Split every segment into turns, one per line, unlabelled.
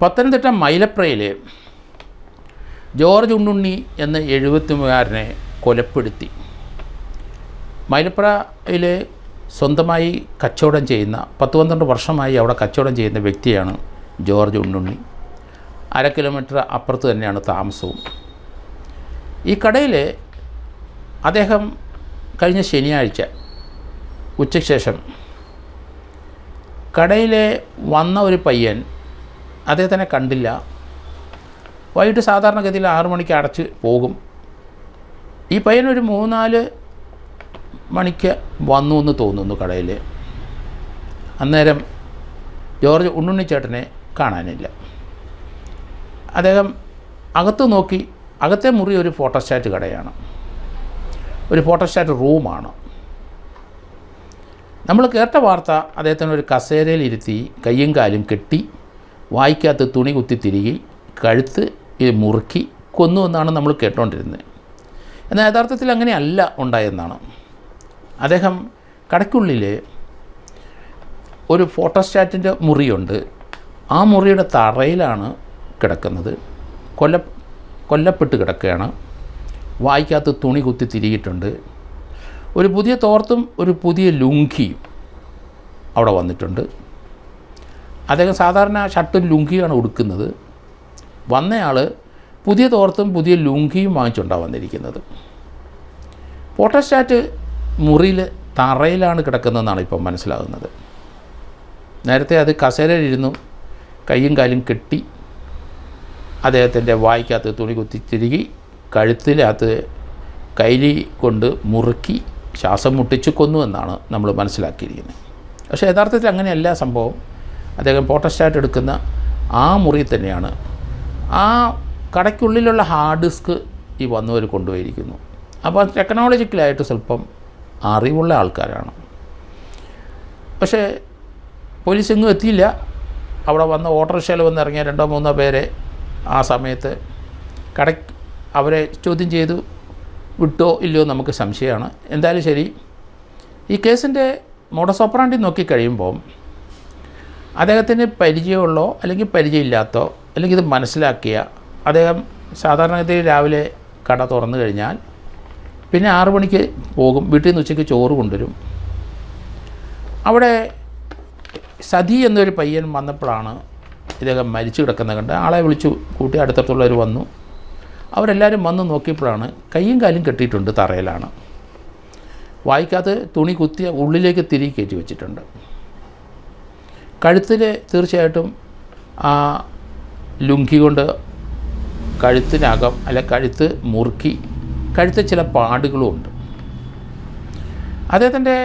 Pathanamthitta മൈലപ്രയിൽ George Unnunni എന്ന 70-കാരനെ കൊലപ്പെടുത്തി. മൈലപ്രയിൽ സ്വന്തമായി കച്ചവടം ചെയ്യുന്ന 10-12 വർഷമായി അവിടെ കച്ചവടം ചെയ്യുന്ന വ്യക്തിയാണ് ജോർജ് ഉണ്ണുണ്ണി. 1/2 കിലോമീറ്റർ അപ്പുറത്ത് തന്നെയാണ് താമസവും. ഈ കടയിൽ അദ്ദേഹം കഴിഞ്ഞ ശനിയാഴ്ച ഉച്ചയ്ക്ക് ശേഷം കടയിൽ വന്ന ഒരു പയ്യൻ അദ്ദേഹത്തിനെ കണ്ടില്ല. വൈകിട്ട് സാധാരണഗതിയിൽ 6 മണിക്ക് അടച്ച് പോകും. ഈ പയ്യൻ ഒരു 3-4 മണിക്ക് വന്നു എന്ന് തോന്നുന്നു കടയിൽ. അന്നേരം ജോർജ് ഉണ്ണുണ്ണി ചേട്ടനെ കാണാനില്ല. അദ്ദേഹം അകത്ത് നോക്കി. അകത്തെ മുറി ഒരു ഫോട്ടോസ്റ്റാറ്റ് കടയാണ്, ഒരു ഫോട്ടോസ്റ്റാറ്റ് റൂമാണ്. നമ്മൾ കേട്ട വാർത്ത അദ്ദേഹത്തിന് ഒരു കസേരയിലിരുത്തി കയ്യും കാലും കെട്ടി വായിക്കകത്ത് തുണി കുത്തി തിരികെ കഴുത്ത് മുറുക്കി കൊന്നു എന്നാണ് നമ്മൾ കേട്ടുകൊണ്ടിരുന്നത്. എന്നാൽ യഥാർത്ഥത്തിൽ അങ്ങനെയല്ല ഉണ്ടായെന്നാണ്. അദ്ദേഹം കടയ്ക്കുള്ളിൽ ഒരു ഫോട്ടോസ്റ്റാറ്റിൻ്റെ മുറിയുണ്ട്. ആ മുറിയുടെ തറയിലാണ് കിടക്കുന്നത്. കൊല്ലപ്പെട്ട് കിടക്കുകയാണ്. വായിക്കകത്ത് തുണി കുത്തി തിരികിയിട്ടുണ്ട്. ഒരു പുതിയ തോർത്തും ഒരു പുതിയ ലുങ്കിയും അവിടെ വന്നിട്ടുണ്ട്. അദ്ദേഹം സാധാരണ ഷർട്ടും ലുങ്കിയാണ് ഉടുക്കുന്നത്. വന്നയാൾ പുതിയ തോർത്തും പുതിയ ലുങ്കിയും വാങ്ങിച്ചുകൊണ്ടാണ് വന്നിരിക്കുന്നത്. ഫോട്ടോസ്റ്റാറ്റ് മുറിയിൽ തറയിലാണ് കിടക്കുന്നതെന്നാണ് ഇപ്പം മനസ്സിലാകുന്നത്. നേരത്തെ അത് കസേരയിലിരുന്നു കയ്യും കാലും കെട്ടി അദ്ദേഹത്തിൻ്റെ വായിക്കകത്ത് തുണി കുത്തി തിരികി കഴുത്തിനകത്ത് കൈലി കൊണ്ട് മുറുക്കി ശ്വാസം മുട്ടിച്ച് കൊന്നു എന്നാണ് നമ്മൾ മനസ്സിലാക്കിയിരിക്കുന്നത്. പക്ഷേ യഥാർത്ഥത്തിൽ അങ്ങനെയല്ല സംഭവം. അദ്ദേഹം ഫോട്ടോസ്റ്റാറ്റ് എടുക്കുന്ന ആ മുറിയിൽ തന്നെയാണ്. ആ കടയ്ക്കുള്ളിലുള്ള ഹാർഡ് ഡിസ്ക് ഈ വന്നവർ കൊണ്ടുപോയിരിക്കുന്നു. അപ്പോൾ ടെക്നോളജിക്കലായിട്ട് സ്വല്പം അറിവുള്ള ആൾക്കാരാണ്. പക്ഷേ പോലീസ് എങ്ങും എത്തിയില്ല. അവിടെ വന്ന ഓട്ടോറിക്ഷയിൽ വന്നിറങ്ങിയ 2-3 പേരെ ആ സമയത്ത് അവരെ ചോദ്യം ചെയ്തു വിട്ടോ ഇല്ലയോ നമുക്ക് സംശയമാണ്. എന്തായാലും ശരി, ഈ കേസിൻ്റെ മോഡസ് ഓപ്പറാൻഡി നോക്കിക്കഴിയുമ്പോൾ അദ്ദേഹത്തിന് പരിചയമുള്ളോ അല്ലെങ്കിൽ പരിചയമില്ലാത്തോ അല്ലെങ്കിൽ ഇത് മനസ്സിലാക്കിയ അദ്ദേഹം സാധാരണഗതിയിൽ രാവിലെ കട തുറന്നു കഴിഞ്ഞാൽ പിന്നെ 6 മണിക്ക് പോകും. വീട്ടിൽ നിന്ന് ഉച്ചയ്ക്ക് ചോറ് കൊണ്ടുവരും. അവിടെ സതി എന്നൊരു പയ്യൻ വന്നപ്പോഴാണ് ഇദ്ദേഹം മരിച്ചു കിടക്കുന്നത് കണ്ട് ആളെ വിളിച്ചു കൂട്ടി. അടുത്തുള്ളവർ വന്നു. അവരെല്ലാവരും വന്ന് നോക്കിയപ്പോഴാണ് കയ്യും കാലും കെട്ടിയിട്ടുണ്ട്, തറയിലാണ്. വായിക്കകത്ത് തുണി കുത്തി ഉള്ളിലേക്ക് തിരികെ കയറ്റി വെച്ചിട്ടുണ്ട്. കഴുത്തിൽ തീർച്ചയായിട്ടും ആ ലുങ്കി കൊണ്ട് കഴുത്തിനകം കഴുത്ത് മുറുക്കി കഴുത്തിൽ ചില പാടുകളുമുണ്ട്. അദ്ദേഹത്തിൻ്റെ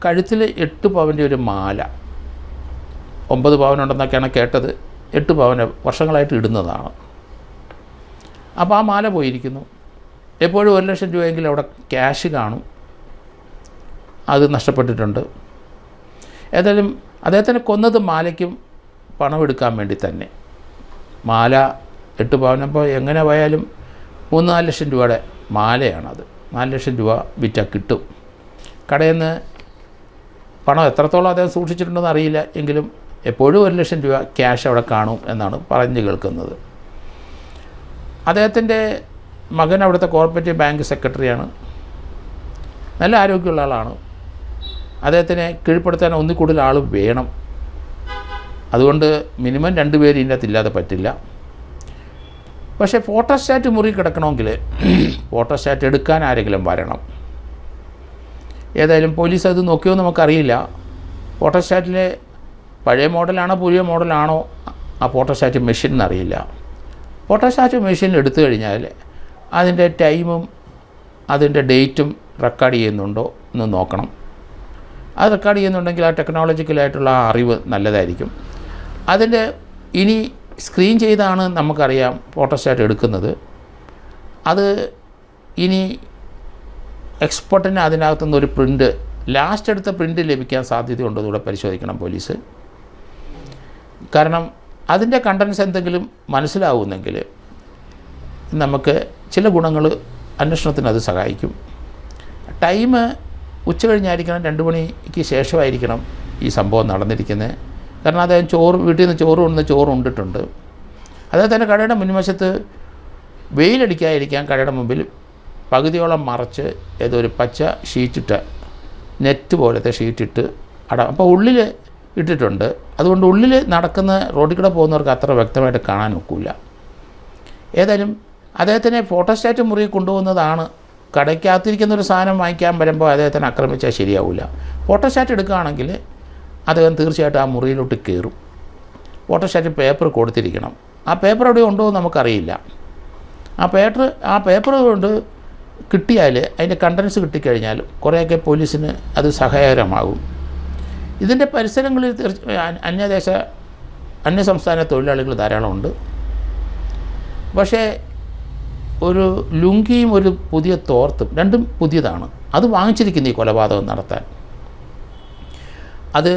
കഴുത്തിൽ 8 പവൻ്റെ ഒരു മാല, 9 പവനുണ്ടെന്നൊക്കെയാണ് കേട്ടത്. 8 പവന് വർഷങ്ങളായിട്ട് ഇടുന്നതാണ്. അപ്പോൾ ആ മാല പോയിരിക്കുന്നു. എപ്പോഴും 1 ലക്ഷം രൂപയെങ്കിലും അവിടെ ക്യാഷ് കാണും. അത് നഷ്ടപ്പെട്ടിട്ടുണ്ട്. ഏതായാലും അദ്ദേഹത്തിന് കൊന്നത് മാലയ്ക്കും പണമെടുക്കാൻ വേണ്ടി തന്നെ. മാല 8 പവനപ്പോൾ എങ്ങനെ പോയാലും 3-4 ലക്ഷം രൂപയുടെ മാലയാണത്. 4 ലക്ഷം രൂപ വിറ്റാൽ കിട്ടും. കടയിൽ നിന്ന് പണം എത്രത്തോളം അദ്ദേഹം സൂക്ഷിച്ചിട്ടുണ്ടെന്ന് അറിയില്ല. എങ്കിലും എപ്പോഴും 1 ലക്ഷം രൂപ ക്യാഷ് അവിടെ കാണും എന്നാണ് പറഞ്ഞു കേൾക്കുന്നത്. അദ്ദേഹത്തിൻ്റെ മകൻ അവിടുത്തെ കോർപ്പറേറ്റീവ് ബാങ്ക് സെക്രട്ടറിയാണ്. നല്ല ആരോഗ്യമുള്ള ആളാണ്. അദ്ദേഹത്തിനെ കീഴ്പ്പെടുത്താൻ ഒന്നിൽ കൂടുതൽ ആൾ വേണം. അതുകൊണ്ട് മിനിമം 2 പേര് ഇതിൻ്റെ അകത്തില്ലാതെ പറ്റില്ല. പക്ഷേ ഫോട്ടോസ്റ്റാറ്റ് മുറി കിടക്കണമെങ്കിൽ ഫോട്ടോസ്റ്റാറ്റ് എടുക്കാൻ ആരെങ്കിലും വരണം. ഏതായാലും പോലീസ് അത് നോക്കിയോ നമുക്കറിയില്ല. ഫോട്ടോസ്റ്റാറ്റിലെ പഴയ മോഡലാണോ പുതിയ മോഡലാണോ ആ ഫോട്ടോസ്റ്റാറ്റ് മെഷീൻ എന്നറിയില്ല. ഫോട്ടോസ്റ്റാറ്റ് മെഷീൻ എടുത്തു കഴിഞ്ഞാൽ അതിൻ്റെ ടൈമും അതിൻ്റെ ഡേറ്റും റെക്കോർഡ് ചെയ്യുന്നുണ്ടോ എന്ന് നോക്കണം. അത് റെക്കോർഡ് ചെയ്യുന്നുണ്ടെങ്കിൽ ആ ടെക്നോളജിക്കലായിട്ടുള്ള ആ അറിവ് നല്ലതായിരിക്കും. അതിൻ്റെ ഇനി സ്ക്രീൻ ചെയ്താണ് നമുക്കറിയാം ഫോട്ടോസ്റ്റാറ്റ് എടുക്കുന്നത്. അത് ഇനി എക്സ്പെർട്ടിന് അതിനകത്തുനിന്ന് ഒരു പ്രിൻ്റ്, ലാസ്റ്റ് എടുത്ത പ്രിൻ്റ് ലഭിക്കാൻ സാധ്യതയുണ്ടോ കൂടെ പരിശോധിക്കണം പോലീസ്. കാരണം അതിൻ്റെ കണ്ടൻസ് എന്തെങ്കിലും മനസ്സിലാവുന്നെങ്കിൽ നമുക്ക് ചില ഗുണങ്ങൾ അന്വേഷണത്തിന് അത് സഹായിക്കും. ടൈം ഉച്ച കഴിഞ്ഞായിരിക്കണം, 2 മണിക്ക് ശേഷമായിരിക്കണം ഈ സംഭവം നടന്നിരിക്കുന്നത്. കാരണം അദ്ദേഹം വീട്ടിൽ നിന്ന് ചോറ് ഉണ്ടിട്ടുണ്ട്. അദ്ദേഹത്തിൻ്റെ കടയുടെ മുൻവശത്ത് വെയിലടിക്കാതിരിക്കാൻ കടയുടെ മുമ്പിൽ പകുതിയോളം മറച്ച് ഏതൊരു പച്ച ഷീറ്റിട്ട്, നെറ്റ് പോലത്തെ ഷീറ്റിട്ട് അപ്പോൾ ഉള്ളിൽ ഇട്ടിട്ടുണ്ട്. അതുകൊണ്ട് ഉള്ളിൽ നടക്കുന്ന റോഡിൽ കൂടെ പോകുന്നവർക്ക് അത്ര വ്യക്തമായിട്ട് കാണാൻ ഒക്കില്ല. ഏതായാലും അദ്ദേഹത്തിനെ ഫോട്ടോസ്റ്റാറ്റ് മുറി കൊണ്ടുപോകുന്നതാണ്. കടയ്ക്കകത്തിരിക്കുന്നൊരു സാധനം വാങ്ങിക്കാൻ വരുമ്പോൾ അദ്ദേഹത്തിനെ ആക്രമിച്ചാൽ ശരിയാവില്ല. ഫോട്ടോസ്റ്റാറ്റ് എടുക്കുകയാണെങ്കിൽ അദ്ദേഹം തീർച്ചയായിട്ടും ആ മുറിയിലോട്ട് കയറും. ഫോട്ടോസ്റ്റാറ്റ് പേപ്പർ കൊടുത്തിരിക്കണം. ആ പേപ്പർ എവിടെ ഉണ്ടോ എന്ന് നമുക്കറിയില്ല. ആ പേപ്പർ കൊണ്ട് കിട്ടിയാൽ, അതിൻ്റെ കണ്ടൻസ് കിട്ടിക്കഴിഞ്ഞാൽ കുറേയൊക്കെ പോലീസിന് അത് സഹായകരമാകും. ഇതിൻ്റെ പരിസരങ്ങളിൽ അന്യസംസ്ഥാന തൊഴിലാളികൾ ധാരാളമുണ്ട്. പക്ഷേ ഒരു ലുങ്കിയും ഒരു പുതിയ തോർത്തും, രണ്ടും പുതിയതാണ്, അത് വാങ്ങിച്ചിരിക്കുന്നു ഈ കൊലപാതകം നടത്താൻ. അത്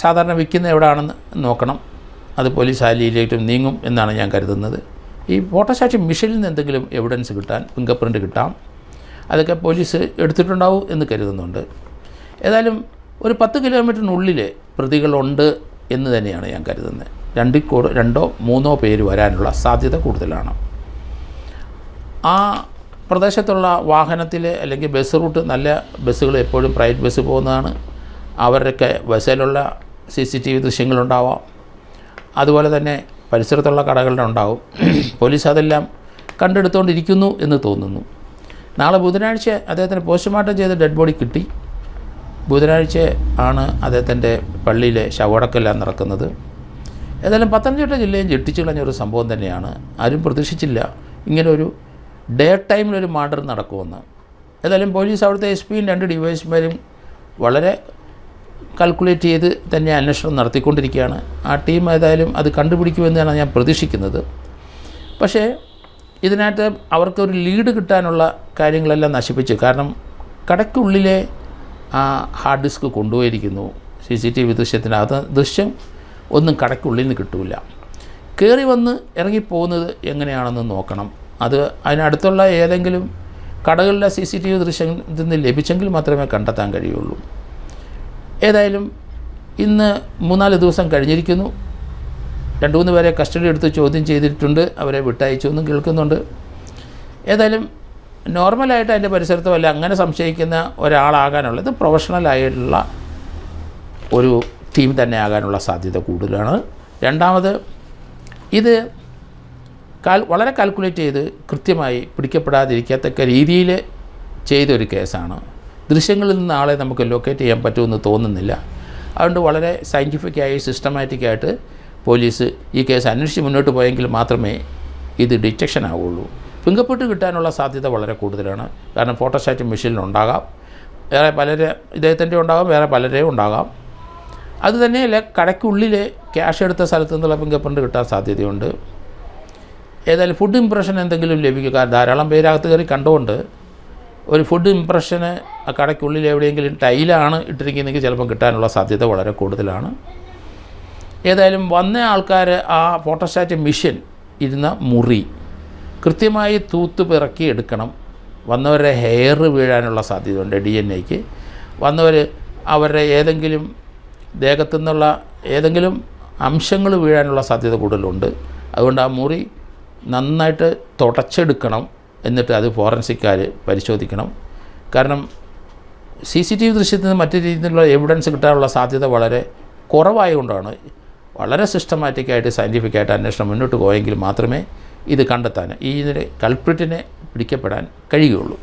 സാധാരണ വിൽക്കുന്ന എവിടെയാണെന്ന് നോക്കണം. അത് പോലീസ് ഹാലിയിലേക്കും നീങ്ങും എന്നാണ് ഞാൻ കരുതുന്നത്. ഈ ഫോട്ടോസ്റ്റാറ്റ് മെഷീനിൽ നിന്ന് എന്തെങ്കിലും എവിഡൻസ് കിട്ടാൻ, ഫിംഗർ പ്രിൻ്റ് കിട്ടാം, അതൊക്കെ പോലീസ് എടുത്തിട്ടുണ്ടാവും എന്ന് കരുതുന്നുണ്ട്. ഏതായാലും ഒരു 10 കിലോമീറ്ററിനുള്ളിൽ പ്രതികളുണ്ട് എന്ന് തന്നെയാണ് ഞാൻ കരുതുന്നത്. 2 3 പേര് വരാനുള്ള സാധ്യത കൂടുതലാണ്. ആ പ്രദേശത്തുള്ള വാഹനത്തിൽ അല്ലെങ്കിൽ ബസ് റൂട്ട്, നല്ല ബസ്സുകൾ എപ്പോഴും പ്രൈവറ്റ് ബസ് പോകുന്നതാണ്. അവരുടെയൊക്കെ ബസ്സിലുള്ള CCTV ദൃശ്യങ്ങളുണ്ടാവാം. അതുപോലെ തന്നെ പരിസരത്തുള്ള കടകളുടെ ഉണ്ടാവും. പോലീസ് അതെല്ലാം കണ്ടെടുത്തുകൊണ്ടിരിക്കുന്നു എന്ന് തോന്നുന്നു. നാളെ ബുധനാഴ്ച അദ്ദേഹത്തിന് പോസ്റ്റ്മോർട്ടം ചെയ്ത് ഡെഡ് ബോഡി കിട്ടി. ബുധനാഴ്ച ആണ് അദ്ദേഹത്തിൻ്റെ പള്ളിയിലെ ശവടക്കെല്ലാം നടക്കുന്നത്. ഏതായാലും പത്തനംതിട്ട ജില്ലയും ഞെട്ടിച്ചു കളഞ്ഞൊരു സംഭവം തന്നെയാണ്. ആരും പ്രതീക്ഷിച്ചില്ല ഇങ്ങനൊരു ഡേ ടൈമിലൊരു മർഡർ നടക്കുമെന്ന്. ഏതായാലും പോലീസ് അവിടുത്തെ SPയും 2 ഡിവൈഎസ്പിമാരും വളരെ കാൽക്കുലേറ്റ് ചെയ്ത് തന്നെ അന്വേഷണം നടത്തിക്കൊണ്ടിരിക്കുകയാണ്. ആ ടീം ഏതായാലും അത് കണ്ടുപിടിക്കുമെന്നാണ് ഞാൻ പ്രതീക്ഷിക്കുന്നത്. പക്ഷേ ഇതിനകത്ത് അവർക്കൊരു ലീഡ് കിട്ടാനുള്ള കാര്യങ്ങളെല്ലാം നശിപ്പിച്ചു. കാരണം കടയ്ക്കുള്ളിലെ ആ ഹാർഡ് ഡിസ്ക് കൊണ്ടുപോയിരിക്കുന്നു. CCTV ദൃശ്യത്തിനകത്ത് ദൃശ്യം ഒന്നും കടയ്ക്കുള്ളിൽ നിന്ന് കിട്ടില്ല. കയറി വന്ന് ഇറങ്ങിപ്പോകുന്നത് എങ്ങനെയാണെന്ന് നോക്കണം. അത് അതിനടുത്തുള്ള ഏതെങ്കിലും കടകളിലെ CCTV ദൃശ്യത്തിൽ നിന്ന് ലഭിച്ചെങ്കിൽ മാത്രമേ കണ്ടെത്താൻ കഴിയുള്ളൂ. ഏതായാലും ഇന്ന് 3-4 ദിവസം കഴിഞ്ഞിരിക്കുന്നു. 2-3 പേരെ കസ്റ്റഡി എടുത്ത് ചോദ്യം ചെയ്തിട്ടുണ്ട്. അവരെ വിട്ടയച്ചു എന്നും കേൾക്കുന്നുണ്ട്. ഏതായാലും നോർമലായിട്ട് അതിൻ്റെ പരിസരത്ത് വല്ല അങ്ങനെ സംശയിക്കുന്ന ഒരാളാകാനുള്ളത് പ്രൊഫഷണലായിട്ടുള്ള ഒരു ടീം തന്നെ ആകാനുള്ള സാധ്യത കൂടുതലാണ്. രണ്ടാമത് ഇത് വളരെ കാൽക്കുലേറ്റ് ചെയ്ത് കൃത്യമായി പിടിക്കപ്പെടാതിരിക്കത്തക്ക രീതിയിൽ ചെയ്തൊരു കേസാണ്. ദൃശ്യങ്ങളിൽ നിന്ന് ആളെ നമുക്ക് ലൊക്കേറ്റ് ചെയ്യാൻ പറ്റുമെന്ന് തോന്നുന്നില്ല. അതുകൊണ്ട് വളരെ സയൻറ്റിഫിക്കായി സിസ്റ്റമാറ്റിക്കായിട്ട് പോലീസ് ഈ കേസ് അന്വേഷിച്ച് മുന്നോട്ട് പോയെങ്കിൽ മാത്രമേ ഇത് ഡിറ്റക്ഷൻ ആവുള്ളൂ. ഫിംഗർ പ്രിൻ്റ് കിട്ടാനുള്ള സാധ്യത വളരെ കൂടുതലാണ്. കാരണം ഫോട്ടോസ്റ്റാറ്റ് മെഷീനിലുണ്ടാകാം, വേറെ പലരെ ഇദ്ദേഹത്തിൻ്റെ ഉണ്ടാകാം, വേറെ പലരെയും ഉണ്ടാകാം. അതുതന്നെയല്ല, കടയ്ക്കുള്ളിൽ ക്യാഷ് എടുത്ത സ്ഥലത്തു നിന്നുള്ള ഫിംഗർ പ്രിൻ്റ് കിട്ടാൻ സാധ്യതയുണ്ട്. ഏതായാലും ഫുഡ് ഇംപ്രഷൻ എന്തെങ്കിലും ലഭിക്കുക, ധാരാളം പേരകത്ത് കയറി കണ്ടുകൊണ്ട് ഒരു ഫുഡ് ഇംപ്രഷന് ആ കടയ്ക്കുള്ളിൽ എവിടെയെങ്കിലും ടൈലാണ് ഇട്ടിരിക്കുന്നതെങ്കിൽ ചിലപ്പം കിട്ടാനുള്ള സാധ്യത വളരെ കൂടുതലാണ്. ഏതായാലും വന്ന ആൾക്കാർ ആ ഫോട്ടോസ്റ്റാറ്റ് മെഷീൻ ഇരുന്ന മുറി കൃത്യമായി തൂത്ത് പിറക്കി എടുക്കണം. വന്നവരുടെ ഹെയർ വീഴാനുള്ള സാധ്യതയുണ്ട്. DNA-ക്ക് വന്നവർ അവരുടെ ഏതെങ്കിലും ദേഹത്തു നിന്നുള്ള ഏതെങ്കിലും അംശങ്ങൾ വീഴാനുള്ള സാധ്യത കൂടുതലുണ്ട്. അതുകൊണ്ട് ആ മുറി നന്നായിട്ട് തുടച്ചെടുക്കണം. എന്നിട്ട് അത് ഫോറൻസിക്കാർ പരിശോധിക്കണം. കാരണം CCTV ദൃശ്യത്തിൽ നിന്ന് മറ്റു രീതിയിലുള്ള എവിഡൻസ് കിട്ടാനുള്ള സാധ്യത വളരെ കുറവായതുകൊണ്ടാണ് വളരെ സിസ്റ്റമാറ്റിക്കായിട്ട് സയൻറ്റിഫിക്കായിട്ട് അന്വേഷണം മുന്നോട്ട് പോയെങ്കിൽ മാത്രമേ ഇത് കണ്ടെത്താൻ, ഇതിൻ്റെ കൾപ്രിറ്റിനെ പിടിക്കപ്പെടാൻ കഴിയുകയുള്ളൂ.